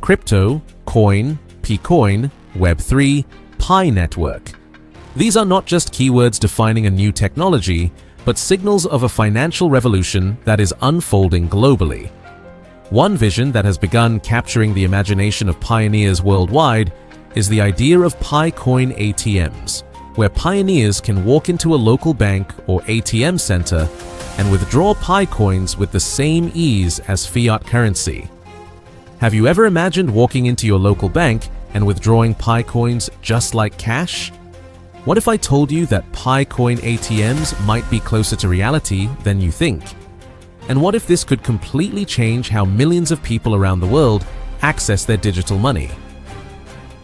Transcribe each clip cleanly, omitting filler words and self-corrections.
crypto, coin, PiCoin, Web3, Pi network. These are not just keywords defining a new technology, but signals of a financial revolution that is unfolding globally. One vision that has begun capturing the imagination of pioneers worldwide is the idea of PiCoin ATMs, where pioneers can walk into a local bank or ATM center and withdraw PiCoins with the same ease as fiat currency. Have you ever imagined walking into your local bank and withdrawing PiCoins just like cash? What if I told you that PiCoin ATMs might be closer to reality than you think? And what if this could completely change how millions of people around the world access their digital money?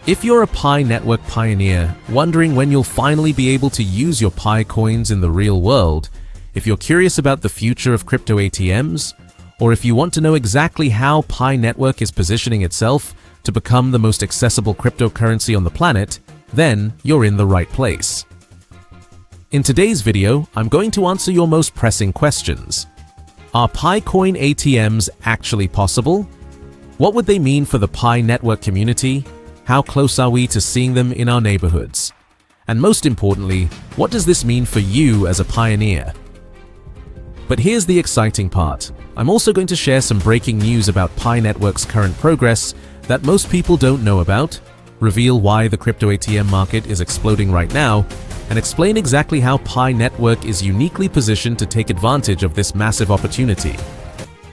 If you're a Pi network pioneer wondering when you'll finally be able to use your PiCoins in the real world, if you're curious about the future of crypto ATMs, or if you want to know exactly how Pi network is positioning itself to become the most accessible cryptocurrency on the planet, then you're in the right place. In today's video, I'm going to answer your most pressing questions. Are PiCoin ATMs actually possible? What would they mean for the Pi network community? How close are we to seeing them in our neighborhoods? And most importantly, what does this mean for you as a pioneer? But here's the exciting part. I'm also going to share some breaking news about Pi network's current progress that most people don't know about, reveal why the crypto ATM market is exploding right now, and explain exactly how Pi network is uniquely positioned to take advantage of this massive opportunity.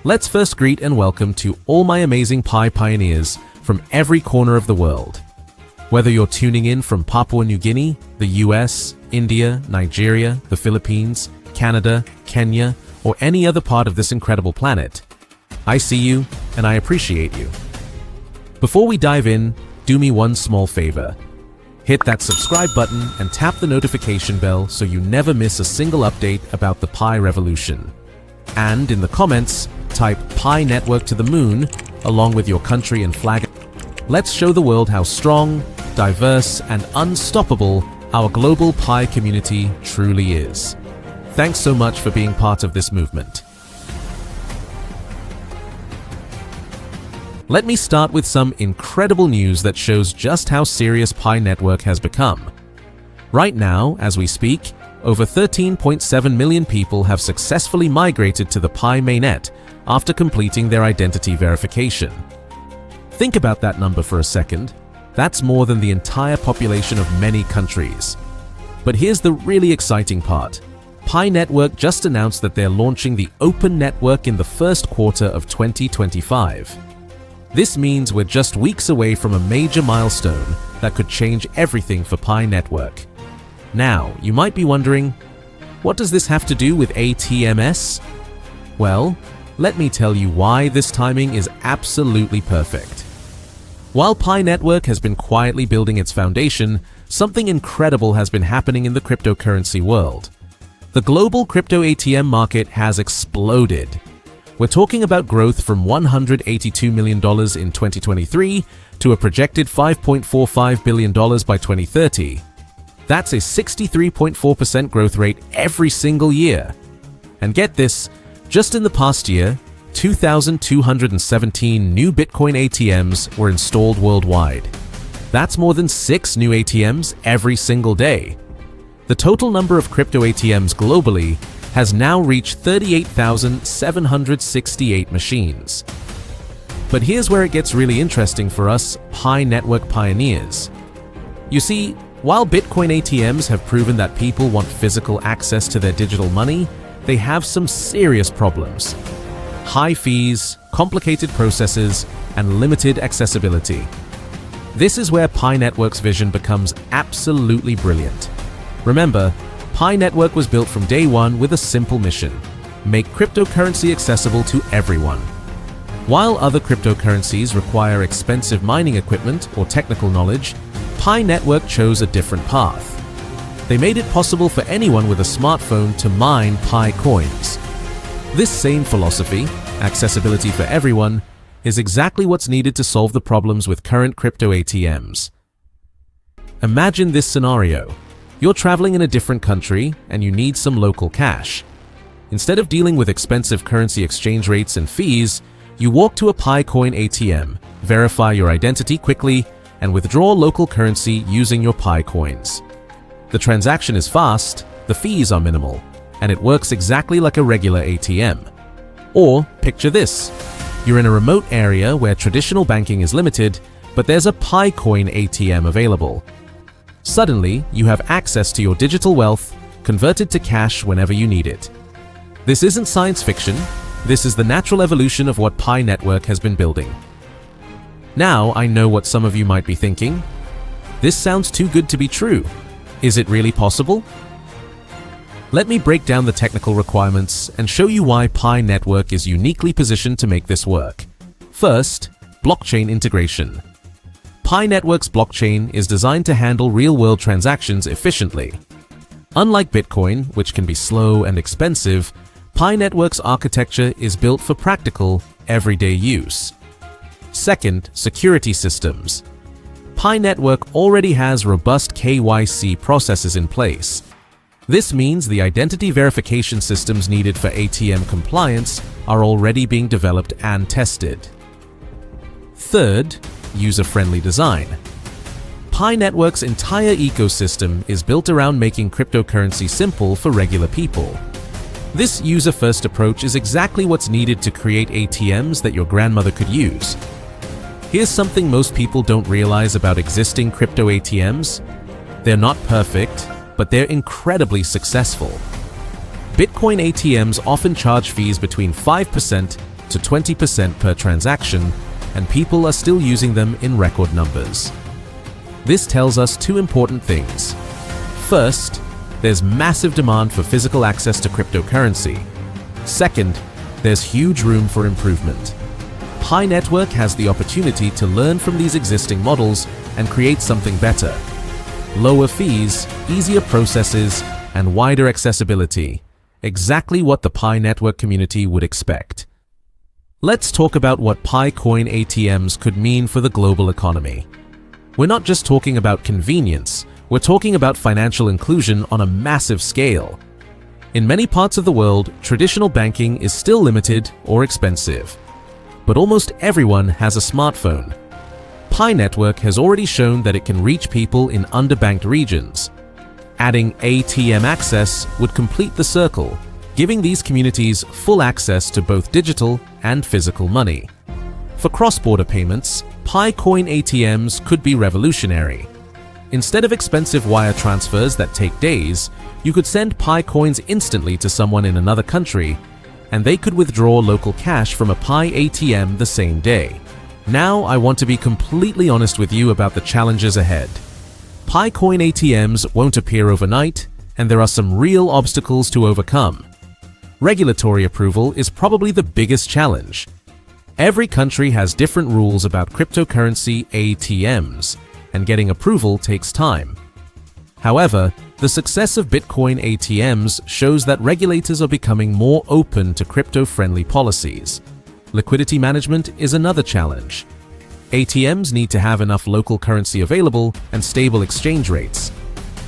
Let's first greet and welcome to all my amazing Pi pioneers from every corner of the world. Whether you're tuning in from Papua New Guinea, the US, India, Nigeria, the Philippines, Canada, Kenya, or any other part of this incredible planet, I see you and I appreciate you. Before we dive in, do me one small favor. Hit that subscribe button and tap the notification bell so you never miss a single update about the Pi revolution. And in the comments, type Pi network to the moon along with your country and flag. Let's show the world how strong, diverse, and unstoppable our global Pi community truly is. Thanks so much for being part of this movement. Let me start with some incredible news that shows just how serious Pi network has become. Right now, as we speak, over 13.7 million people have successfully migrated to the Pi mainnet after completing their identity verification. Think about that number for a second. That's more than the entire population of many countries. But here's the really exciting part. Pi network just announced that they're launching the open network in the first quarter of 2025. This means we're just weeks away from a major milestone that could change everything for Pi network. Now, you might be wondering, what does this have to do with ATMs? Well, let me tell you why this timing is absolutely perfect. While Pi network has been quietly building its foundation, something incredible has been happening in the cryptocurrency world. The global crypto ATM market has exploded. We're talking about growth from $182 million in 2023 to a projected $5.45 billion by 2030. That's a 63.4% growth rate every single year. And get this, just in the past year, 2,217 new Bitcoin ATMs were installed worldwide. That's more than 6 new ATMs every single day. The total number of crypto ATMs globally has now reached 38,768 machines. But here's where it gets really interesting for us Pi network pioneers. You see, while Bitcoin ATMs have proven that people want physical access to their digital money, they have some serious problems. High fees, complicated processes, and limited accessibility. This is where Pi network's vision becomes absolutely brilliant. Remember, Pi network was built from day one with a simple mission: make cryptocurrency accessible to everyone. While other cryptocurrencies require expensive mining equipment or technical knowledge, Pi network chose a different path. They made it possible for anyone with a smartphone to mine Pi coins. This same philosophy, accessibility for everyone, is exactly what's needed to solve the problems with current crypto ATMs. Imagine this scenario. You're traveling in a different country and you need some local cash. Instead of dealing with expensive currency exchange rates and fees, you walk to a PiCoin ATM verify your identity quickly, and withdraw local currency using your PiCoins. The transaction is fast, the fees are minimal, and it works exactly like a regular ATM. Or picture this. You're in a remote area where traditional banking is limited, but there's a PiCoin ATM available. Suddenly, you have access to your digital wealth, converted to cash whenever you need it. This isn't science fiction. This is the natural evolution of what Pi Network has been building. Now I know what some of you might be thinking. This sounds too good to be true. Is it really possible? Let me break down the technical requirements and show you why Pi Network is uniquely positioned to make this work. First, blockchain integration. Pi Network's blockchain is designed to handle real-world transactions efficiently. Unlike Bitcoin, which can be slow and expensive, Pi Network's architecture is built for practical, everyday use. Second, security systems. Pi Network already has robust KYC processes in place. This means the identity verification systems needed for ATM compliance are already being developed and tested. Third, user-friendly design. Pi Network's entire ecosystem is built around making cryptocurrency simple for regular people. This user-first approach is exactly what's needed to create ATMs that your grandmother could use. Here's something most people don't realize about existing crypto ATMs. They're not perfect, but they're incredibly successful. Bitcoin ATMs often charge fees between 5% to 20% per transaction, and people are still using them in record numbers. This tells us two important things. First, there's massive demand for physical access to cryptocurrency. Second, there's huge room for improvement. Pi Network has the opportunity to learn from these existing models and create something better. Lower fees, easier processes, and wider accessibility. Exactly what the Pi Network community would expect. Let's talk about what PiCoin ATMs could mean for the global economy. We're not just talking about convenience, we're talking about financial inclusion on a massive scale. In many parts of the world, traditional banking is still limited or expensive. But almost everyone has a smartphone. Pi Network has already shown that it can reach people in underbanked regions. Adding ATM access would complete the circle, giving these communities full access to both digital and physical money. For cross-border payments, PiCoin ATMs could be revolutionary. Instead of expensive wire transfers that take days, you could send PiCoins instantly to someone in another country, and they could withdraw local cash from a Pi ATM the same day. Now I want to be completely honest with you about the challenges ahead. PiCoin ATMs won't appear overnight, and there are some real obstacles to overcome. Regulatory approval is probably the biggest challenge. Every country has different rules about cryptocurrency ATMs, and getting approval takes time. However, the success of Bitcoin ATMs shows that regulators are becoming more open to crypto-friendly policies. Liquidity management is another challenge. ATMs need to have enough local currency available and stable exchange rates.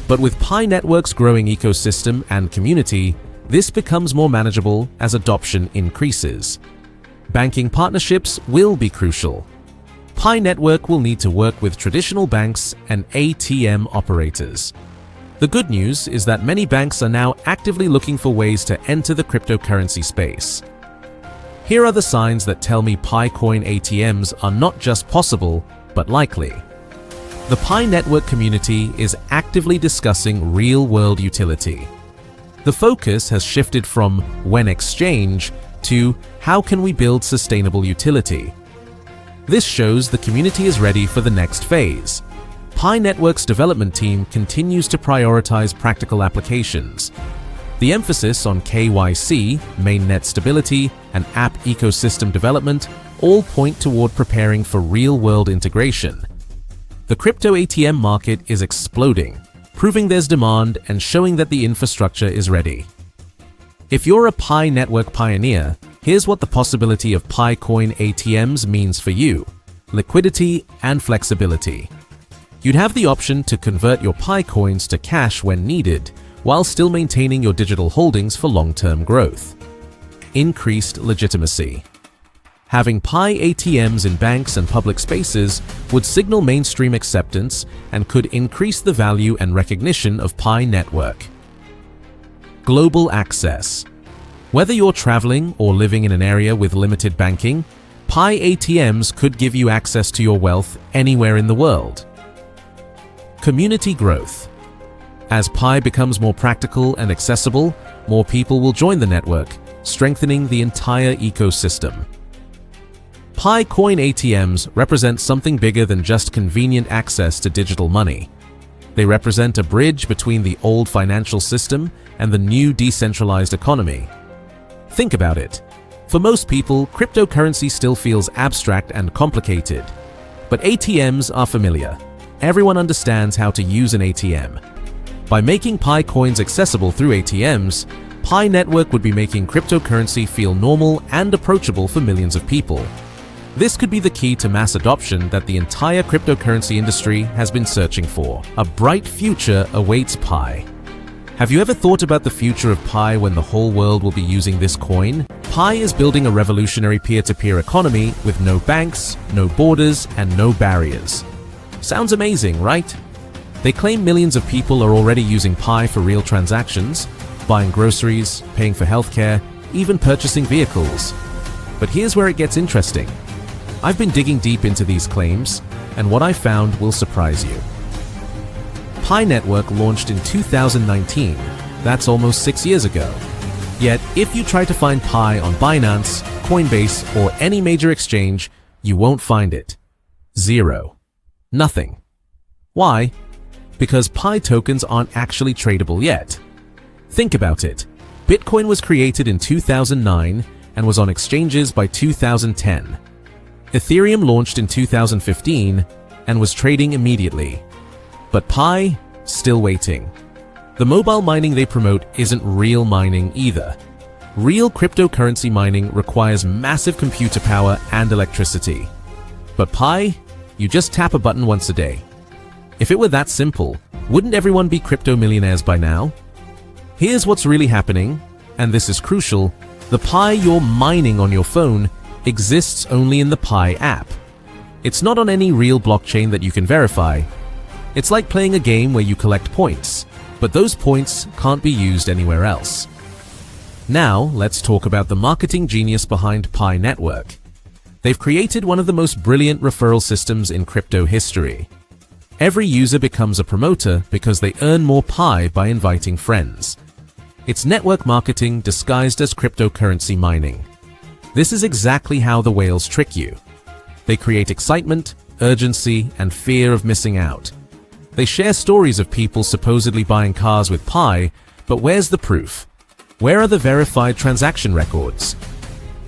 But with Pi Network's growing ecosystem and community, this becomes more manageable as adoption increases. Banking partnerships will be crucial. Pi Network will need to work with traditional banks and ATM operators. The good news is that many banks are now actively looking for ways to enter the cryptocurrency space. Here are the signs that tell me PiCoin ATMs are not just possible, but likely. The Pi Network community is actively discussing real-world utility. The focus has shifted from when exchange to how can we build sustainable utility. This shows the community is ready for the next phase. Pi Network's development team continues to prioritize practical applications. The emphasis on KYC, mainnet stability, and app ecosystem development all point toward preparing for real-world integration. The crypto ATM market is exploding, proving there's demand and showing that the infrastructure is ready. If you're a Pi Network pioneer, here's what the possibility of PiCoin ATMs means for you: liquidity and flexibility. You'd have the option to convert your PiCoins to cash when needed, while still maintaining your digital holdings for long-term growth. Increased legitimacy. Having Pi ATMs in banks and public spaces would signal mainstream acceptance and could increase the value and recognition of Pi network. Global access. Whether you're traveling or living in an area with limited banking, Pi ATMs could give you access to your wealth anywhere in the world. Community growth. As Pi becomes more practical and accessible, more people will join the network, strengthening the entire ecosystem. PiCoin ATMs represent something bigger than just convenient access to digital money. They represent a bridge between the old financial system and the new decentralized economy. Think about it. For most people, cryptocurrency still feels abstract and complicated. But ATMs are familiar. Everyone understands how to use an ATM. By making Pi coins accessible through ATMs, Pi Network would be making cryptocurrency feel normal and approachable for millions of people. This could be the key to mass adoption that the entire cryptocurrency industry has been searching for. A bright future awaits Pi. Have you ever thought about the future of Pi when the whole world will be using this coin? Pi is building a revolutionary peer-to-peer economy with no banks, no borders, and no barriers. Sounds amazing, right? They claim millions of people are already using Pi for real transactions, buying groceries, paying for healthcare, even purchasing vehicles. But here's where it gets interesting. I've been digging deep into these claims, and what I found will surprise you. Pi Network launched in 2019, that's almost 6 years ago. Yet, if you try to find Pi on Binance, Coinbase, or any major exchange, you won't find it. Zero. Nothing. Why? Because Pi tokens aren't actually tradable yet. Think about it. Bitcoin was created in 2009 and was on exchanges by 2010. Ethereum launched in 2015 and was trading immediately. But Pi, still waiting. The mobile mining they promote isn't real mining either. Real cryptocurrency mining requires massive computer power and electricity. But Pi, you just tap a button once a day. If it were that simple, wouldn't everyone be crypto millionaires by now? Here's what's really happening, and this is crucial. The Pi you're mining on your phone exists only in the Pi app. It's not on any real blockchain that you can verify. It's like playing a game where you collect points, but those points can't be used anywhere else. Now, let's talk about the marketing genius behind Pi Network. They've created one of the most brilliant referral systems in crypto history. Every user becomes a promoter because they earn more Pi by inviting friends. It's network marketing disguised as cryptocurrency mining. This is exactly how the whales trick you. They create excitement, urgency, and fear of missing out. They share stories of people supposedly buying cars with Pi, but where's the proof? Where are the verified transaction records?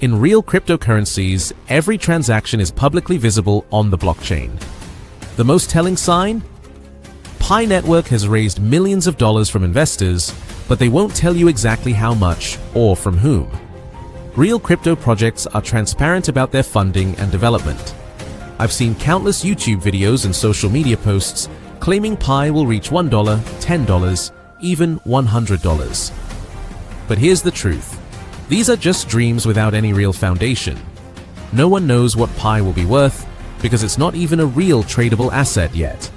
In real cryptocurrencies, every transaction is publicly visible on the blockchain. The most telling sign? Pi Network has raised millions of dollars from investors, but they won't tell you exactly how much or from whom. Real crypto projects are transparent about their funding and development. I've seen countless YouTube videos and social media posts claiming Pi will reach $1, $10, even $100. But here's the truth. These are just dreams without any real foundation. No one knows what Pi will be worth because it's not even a real tradable asset yet.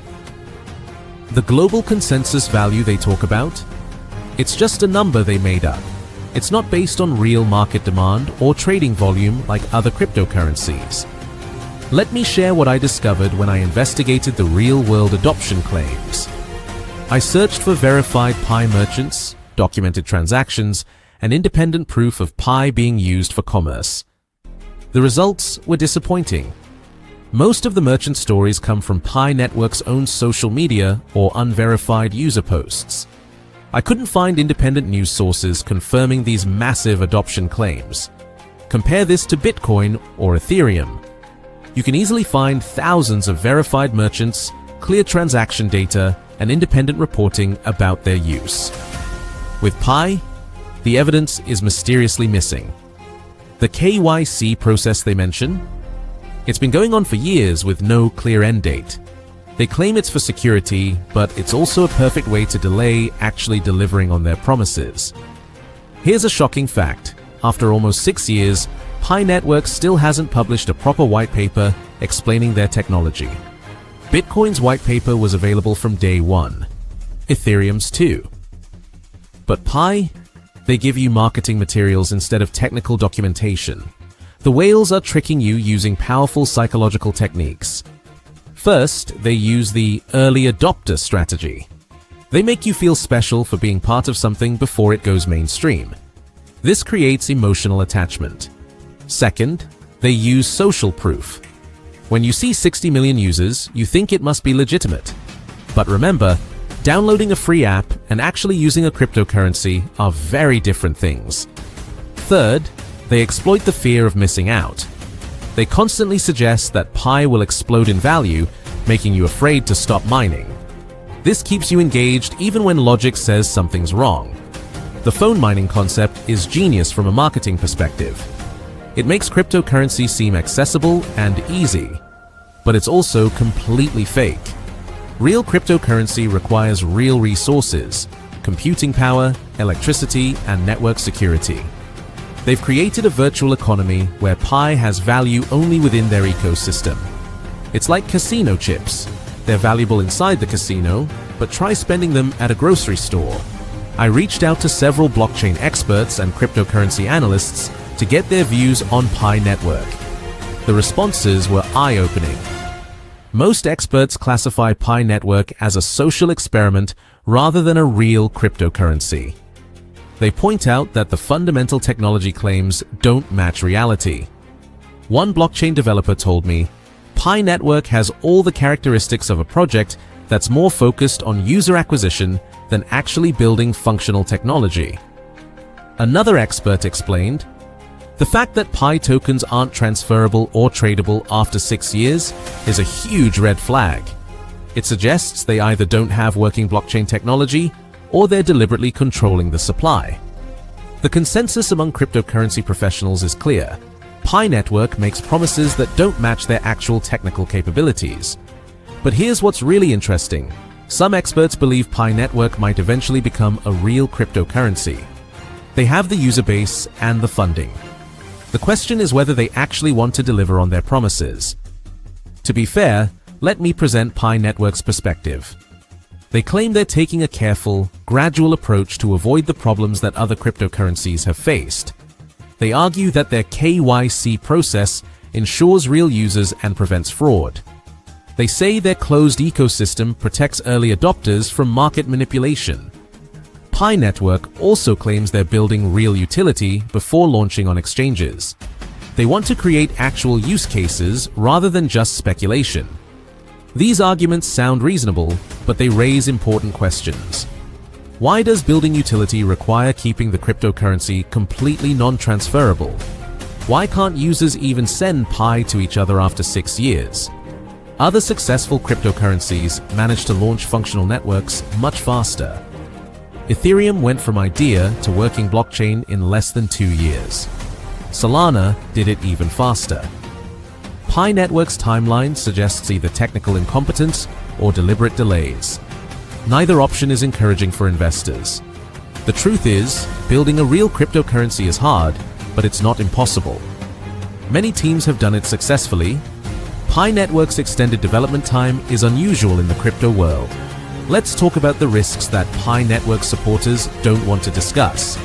The global consensus value they talk about? It's just a number they made up. It's not based on real market demand or trading volume like other cryptocurrencies. Let me share what I discovered when I investigated the real-world adoption claims. I searched for verified Pi merchants, documented transactions, and independent proof of Pi being used for commerce. The results were disappointing. Most of the merchant stories come from Pi Network's own social media or unverified user posts. I couldn't find independent news sources confirming these massive adoption claims. Compare this to Bitcoin or Ethereum. You can easily find thousands of verified merchants, clear transaction data, and independent reporting about their use. With Pi, the evidence is mysteriously missing. The KYC process they mention? It's been going on for years with no clear end date. They claim it's for security, but it's also a perfect way to delay actually delivering on their promises. Here's a shocking fact. After almost 6 years, Pi Network still hasn't published a proper white paper explaining their technology. Bitcoin's white paper was available from day one. Ethereum's too. But Pi? They give you marketing materials instead of technical documentation. The whales are tricking you using powerful psychological techniques. First, they use the early adopter strategy. They make you feel special for being part of something before it goes mainstream. This creates emotional attachment. Second, they use social proof. When you see 60 million users, you think it must be legitimate. But remember, downloading a free app and actually using a cryptocurrency are very different things. Third, they exploit the fear of missing out. They constantly suggest that Pi will explode in value, making you afraid to stop mining. This keeps you engaged even when logic says something's wrong. The phone mining concept is genius from a marketing perspective. It makes cryptocurrency seem accessible and easy, but it's also completely fake. Real cryptocurrency requires real resources, computing power, electricity, and network security. They've created a virtual economy where Pi has value only within their ecosystem. It's like casino chips. They're valuable inside the casino, but try spending them at a grocery store. I reached out to several blockchain experts and cryptocurrency analysts to get their views on Pi Network. The responses were eye-opening. Most experts classify Pi Network as a social experiment rather than a real cryptocurrency. They point out that the fundamental technology claims don't match reality. One blockchain developer told me, Pi Network has all the characteristics of a project that's more focused on user acquisition than actually building functional technology. Another expert explained, the fact that Pi tokens aren't transferable or tradable after 6 years is a huge red flag. It suggests they either don't have working blockchain technology or they're deliberately controlling the supply. The consensus among cryptocurrency professionals is clear. Pi Network makes promises that don't match their actual technical capabilities. But here's what's really interesting. Some experts believe Pi Network might eventually become a real cryptocurrency. They have the user base and the funding. The question is whether they actually want to deliver on their promises. To be fair, let me present Pi Network's perspective. They claim they're taking a careful, gradual approach to avoid the problems that other cryptocurrencies have faced. They argue that their KYC process ensures real users and prevents fraud. They say their closed ecosystem protects early adopters from market manipulation. Pi Network also claims they're building real utility before launching on exchanges. They want to create actual use cases rather than just speculation. These arguments sound reasonable, but they raise important questions. Why does building utility require keeping the cryptocurrency completely non-transferable? Why can't users even send Pi to each other after 6 years? Other successful cryptocurrencies manage to launch functional networks much faster. Ethereum went from idea to working blockchain in less than 2 years. Solana did it even faster. Pi Network's timeline suggests either technical incompetence or deliberate delays. Neither option is encouraging for investors. The truth is, building a real cryptocurrency is hard, but it's not impossible. Many teams have done it successfully. Pi Network's extended development time is unusual in the crypto world. Let's talk about the risks that Pi Network supporters don't want to discuss.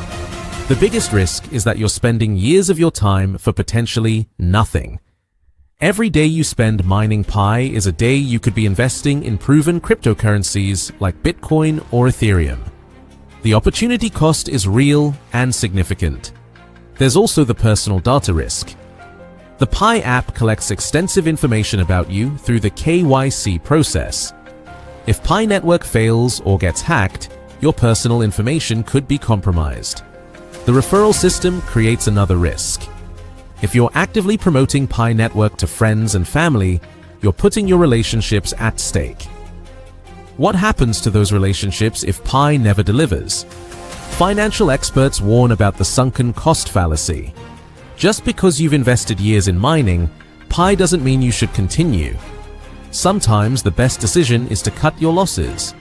The biggest risk is that you're spending years of your time for potentially nothing. Every day you spend mining Pi is a day you could be investing in proven cryptocurrencies like Bitcoin or Ethereum. The opportunity cost is real and significant. There's also the personal data risk. The Pi app collects extensive information about you through the KYC process. If Pi Network fails or gets hacked, your personal information could be compromised. The referral system creates another risk. If you're actively promoting Pi Network to friends and family, you're putting your relationships at stake. What happens to those relationships if Pi never delivers? Financial experts warn about the sunken cost fallacy. Just because you've invested years in mining, Pi doesn't mean you should continue. Sometimes the best decision is to cut your losses.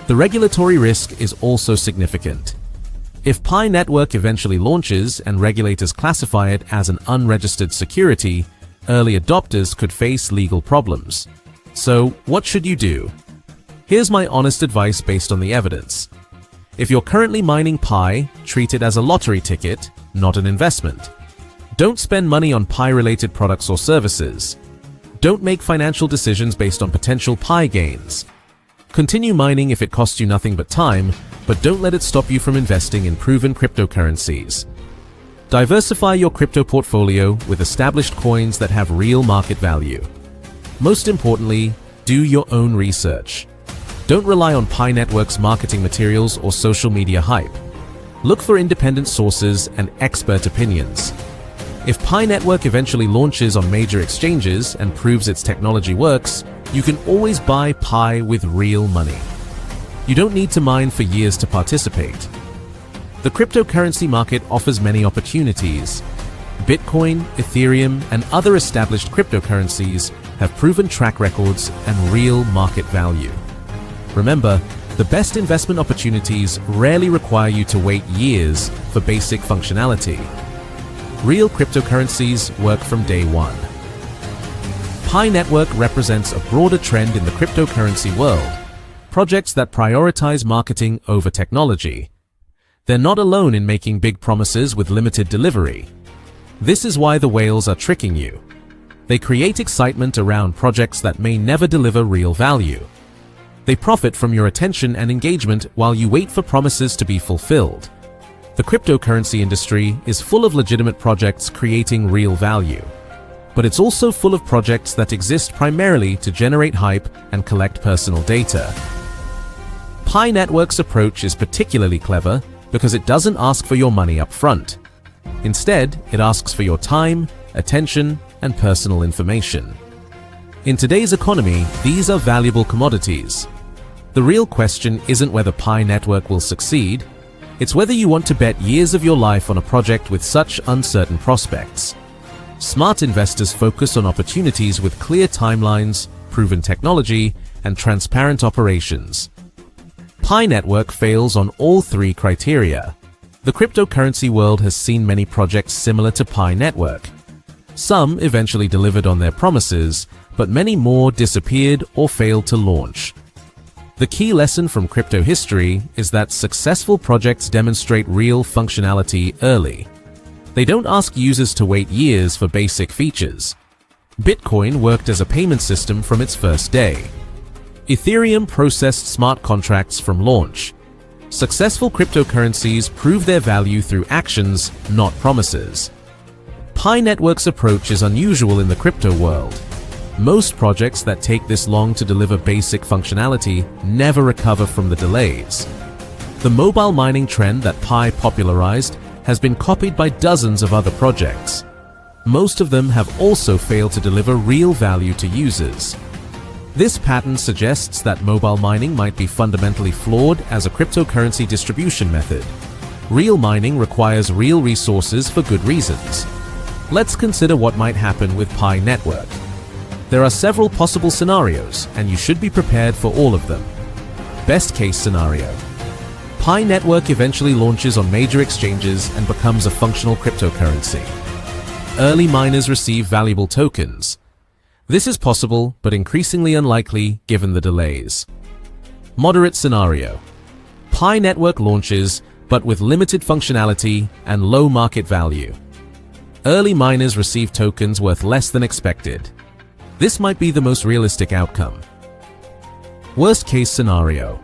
The regulatory risk is also significant. If Pi Network eventually launches and regulators classify it as an unregistered security, early adopters could face legal problems. So, what should you do? Here's my honest advice based on the evidence. If you're currently mining Pi, treat it as a lottery ticket, not an investment. Don't spend money on Pi-related products or services. Don't make financial decisions based on potential Pi gains. Continue mining if it costs you nothing but time, but don't let it stop you from investing in proven cryptocurrencies. Diversify your crypto portfolio with established coins that have real market value. Most importantly, do your own research. Don't rely on Pi Network's marketing materials or social media hype. Look for independent sources and expert opinions. If Pi Network eventually launches on major exchanges and proves its technology works, you can always buy Pi with real money. You don't need to mine for years to participate. The cryptocurrency market offers many opportunities. Bitcoin, Ethereum, and other established cryptocurrencies have proven track records and real market value. Remember, the best investment opportunities rarely require you to wait years for basic functionality. Real cryptocurrencies work from day one. Pi Network represents a broader trend in the cryptocurrency world. Projects that prioritize marketing over technology. They're not alone in making big promises with limited delivery. This is why the whales are tricking you. They create excitement around projects that may never deliver real value. They profit from your attention and engagement while you wait for promises to be fulfilled. The cryptocurrency industry is full of legitimate projects creating real value. But it's also full of projects that exist primarily to generate hype and collect personal data. Pi Network's approach is particularly clever because it doesn't ask for your money up front. Instead, it asks for your time, attention, and personal information. In today's economy, these are valuable commodities. The real question isn't whether Pi Network will succeed, it's whether you want to bet years of your life on a project with such uncertain prospects. Smart investors focus on opportunities with clear timelines, proven technology, and transparent operations. Pi Network fails on all three criteria. The cryptocurrency world has seen many projects similar to Pi Network. Some eventually delivered on their promises, but many more disappeared or failed to launch. The key lesson from crypto history is that successful projects demonstrate real functionality early. They don't ask users to wait years for basic features. Bitcoin worked as a payment system from its first day. Ethereum processed smart contracts from launch. Successful cryptocurrencies prove their value through actions, not promises. Pi Network's approach is unusual in the crypto world. Most projects that take this long to deliver basic functionality never recover from the delays. The mobile mining trend that Pi popularized has been copied by dozens of other projects. Most of them have also failed to deliver real value to users. This pattern suggests that mobile mining might be fundamentally flawed as a cryptocurrency distribution method. Real mining requires real resources for good reasons. Let's consider what might happen with Pi Network. There are several possible scenarios, and you should be prepared for all of them. Best case scenario. Pi Network eventually launches on major exchanges and becomes a functional cryptocurrency. Early miners receive valuable tokens. This is possible, but increasingly unlikely given the delays. Moderate scenario. Pi Network launches, but with limited functionality and low market value. Early miners receive tokens worth less than expected. This might be the most realistic outcome. Worst case scenario.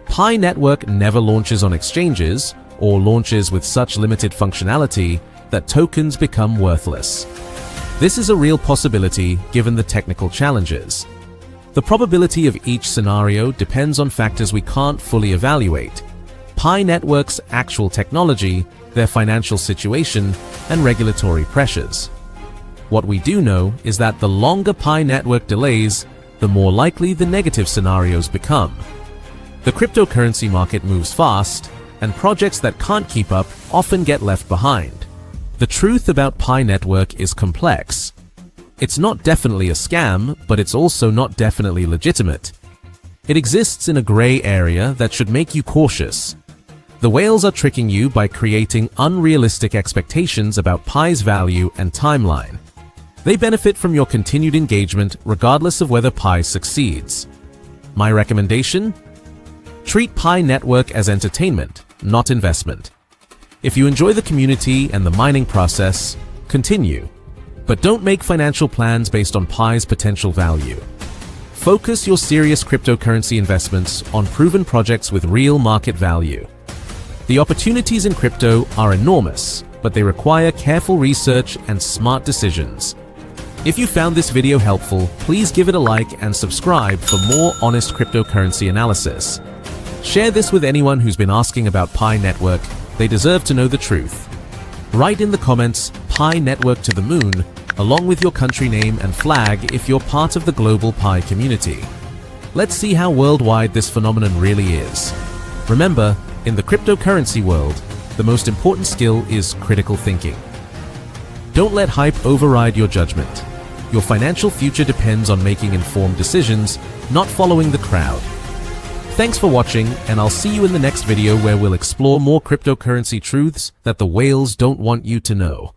Pi Network never launches on exchanges or launches with such limited functionality that tokens become worthless. This is a real possibility given the technical challenges. The probability of each scenario depends on factors we can't fully evaluate: Pi Network's actual technology, their financial situation, and regulatory pressures. What we do know is that the longer Pi Network delays, the more likely the negative scenarios become. The cryptocurrency market moves fast, and projects that can't keep up often get left behind. The truth about Pi Network is complex. It's not definitely a scam, but it's also not definitely legitimate. It exists in a gray area that should make you cautious. The whales are tricking you by creating unrealistic expectations about Pi's value and timeline. They benefit from your continued engagement regardless of whether Pi succeeds. My recommendation? Treat Pi Network as entertainment, not investment. If you enjoy the community and the mining process, continue. But don't make financial plans based on Pi's potential value. Focus your serious cryptocurrency investments on proven projects with real market value. The opportunities in crypto are enormous, but they require careful research and smart decisions. If you found this video helpful, please give it a like and subscribe for more honest cryptocurrency analysis. Share this with anyone who's been asking about Pi Network. They deserve to know the truth. Write in the comments Pi Network to the moon, along with your country name and flag if you're part of the global Pi community. Let's see how worldwide this phenomenon really is. Remember, in the cryptocurrency world, the most important skill is critical thinking. Don't let hype override your judgment. Your financial future depends on making informed decisions, not following the crowd. Thanks for watching, and I'll see you in the next video where we'll explore more cryptocurrency truths that the whales don't want you to know.